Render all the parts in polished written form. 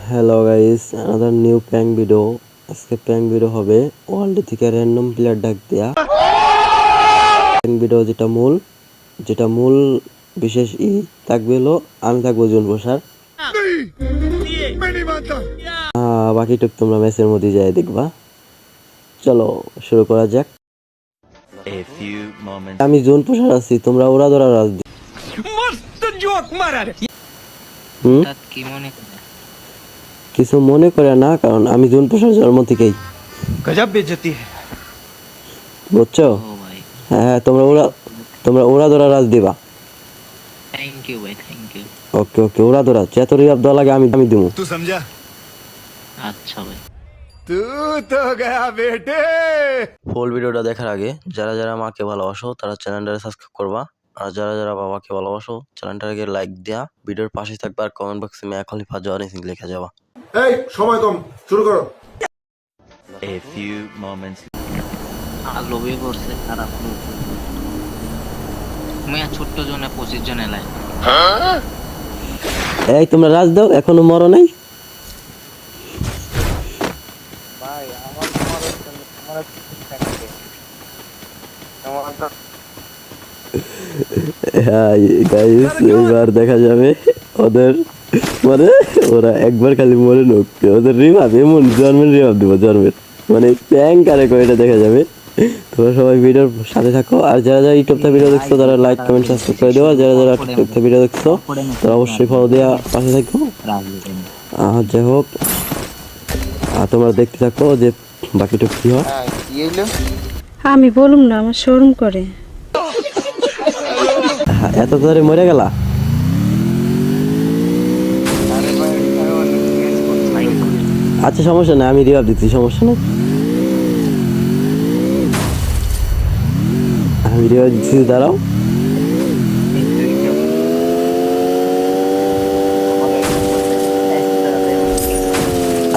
Hello guys, another new prank video. আজকে prank video হবে world থেকে র্যান্ডম প্লেয়ার ডাক দেয়া। প্র্যাঙ্ক ভিডিও যেটা মূল বিশেষ থাকবে হলো আমি থাকবো জুন প্রসার। বাকিটুক তোমরা ম্যাচের মধ্যে যাই দেখবা। চলো শুরু করা যাক। আমি জুন প্রসার আছি, তোমরা ওরা ধরা রাজ দি। কিছু মনে করে না, কারণ আমি জুন প্রসার জন্ম থেকেই। गजब बेइज्जती है। বুঝছো? হ্যাঁ, তোমরা ওরা ধরা রাজ দিবা। थैंक यू भाई, थैंक यू। ওকে ওকে, ওরা ধরা যত রিয়াব দেওয়া লাগে আমি দিবো। तू समझा? अच्छा भाई। तू तो गया बेटे। ফুল ভিডিওটা দেখার আগে যারা যারা মাকে ভালোবাসো তারা চ্যানেলটাকে সাবস্ক্রাইব করবা, আর যারা যারা বাবাকে ভালোবাসো চ্যানেলটাকে লাইক দেয়া, ভিডিওর পাশে থাকবা, আর কমেন্ট বক্সে মিয়া খলিফা জনি সিং লিখে যাবা। এই সময় কম, শুরু করো। A few moments. লোভে পড়ছে খারাপ লোক। মেয়া ছোট্ট জনে 25 জন এলাই। এই তোমরা রাজ দাও, এখনো মরো নাই। ভাই আমার হ্যাঁ গাইস, এবার দেখা যাবে ওদের মানে ওরা একবার খালি মরে নোক, ওদের রিভাব এমন জন্মের রিভাব দিব, জন্মের মানে প্র্যাঙ্ক আরে এটা দেখা যাবে। তোমরা সবাই ভিডিওর সাথে থাকো, আর যারা যারা ইউটিউব থেকে ভিডিও দেখছো তারা লাইক কমেন্ট সাবস্ক্রাইব করে দেওয়া, যারা যারা টিকটক থেকে ভিডিও দেখছো তারা অবশ্যই ফলো দেওয়া, পাশে থাকো। আর যাই হোক, তোমরা দেখতে থাকো যে বাকিটা কি হয়। আমি বলুম না, আমার শরম করে। এত ধরে মরে গেলা? আচ্ছা সমস্যা নাই, আমি রিভাব দিচ্ছি, সমস্যা নেই, আমি রিভাব দিচ্ছি, দাঁড়াও।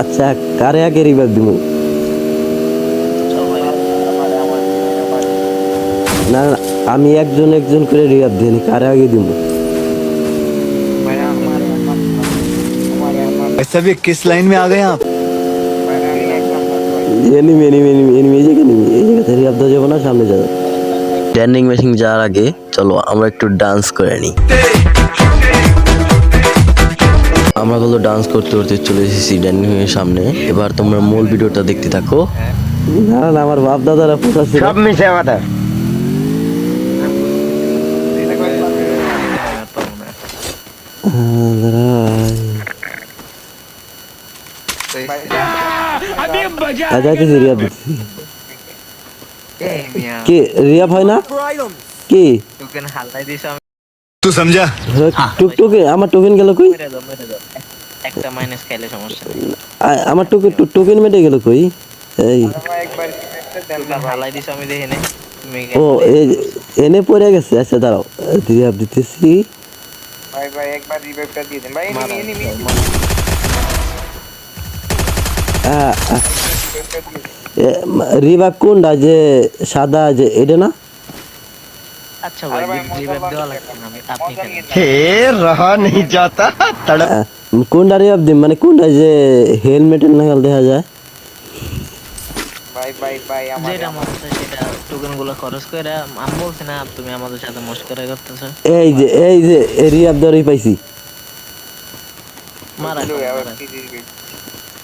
আচ্ছা কারে আগে রিভাব দিব? না না, আমি একজন একজন করে রিভাব দিই, কারে আগে দিব? ऐसा भी किस लाइन में आ गए आप? এনিমি এই জায়গাতে রিভাব দেওয়া যাবে না, সামনে যাবে। ট্রেন্ডিং মেশিন যাওয়ার আগে চলো আমরা একটু ডান্স করে নিই। আমরা হলো ডান্স করতে করতে চলে এসেছি ট্রেন্ডিং এর সামনে। এবার তোমরা মূল ভিডিওটা দেখতে থাকো। না না, আমার বাপ দাদারা পোষাচ্ছে সব মিশে কথা। কি রিয়াব হয় না কি? টোকেন হালাই দিছ আমি। तू समझा? টুকটুকে আমার টোকেন গেল কই? মেরে দাও। একটা মাইনাস খাইলে সমস্যা নেই। আমার টোকেন মেটে গেল কই? এই টোকেন হালাই দিছ আমি দেখি নাই। তুমি ও এনে পড়ে গেছে। আচ্ছা দাঁড়াও, রিয়াব দিতেছি। ভাই একবার রিভাইভটা দিয়ে দেন ভাই। এনিমি রিভাব কোনটা, যে সাদা যে এটা না? আচ্ছা ভাই, রিভাইভ দেওয়া লাগবে না, আপনি খেলেন। हे रहा नहीं जाता तड़प। কোনটা রিভাব দিন, মানে কোনটা যে হেলমেটের নাগাল দেখা যায়? ভাই আমার যেটা মনে হচ্ছে সেটা টোকেনগুলো খরচ করে। আমি বলছি না তুমি আমাদের সাথে মস্করা করতেছো। এই যে রিভাব ধরেই পাইছি। মারা আবার কি দিবে?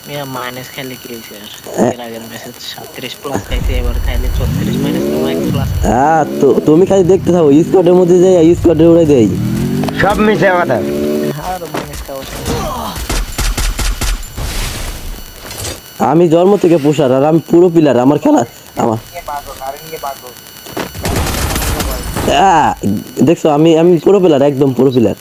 মিয়া মাইনাস খাইলে কি হইছে? আর এর আগের মেসেজ 37 প্লাস খাইছে, এবার খাইলে 34 মাইনাস তোমার প্লাস। তো তুমি খালি দেখতে থাকো, স্কোয়াডের মধ্যে যাই, স্কোয়াডে উড়াই দেই। সব মিশে কথা। আর মাইনাস খাওয়া। আমি জন্ম থেকে পোষার, আর আমি পুরো পিলার। আমার খেলা আমার দেখছো, আমি পুরো পিলার, একদম পুরো পিলার।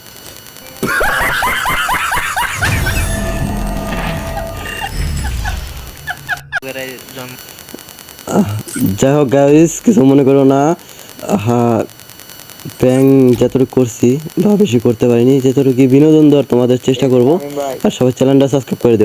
যাই হোক গাইস, কিছু মনে করো না। হ্যাঁ, প্র্যাঙ্ক যতটুকু করছি বা বেশি করতে পারিনি, যতটুকু বিনোদন দেওয়ার তোমাদের চেষ্টা করবো। আর সবাই চ্যানেলটা সাবস্ক্রাইব করে দিও।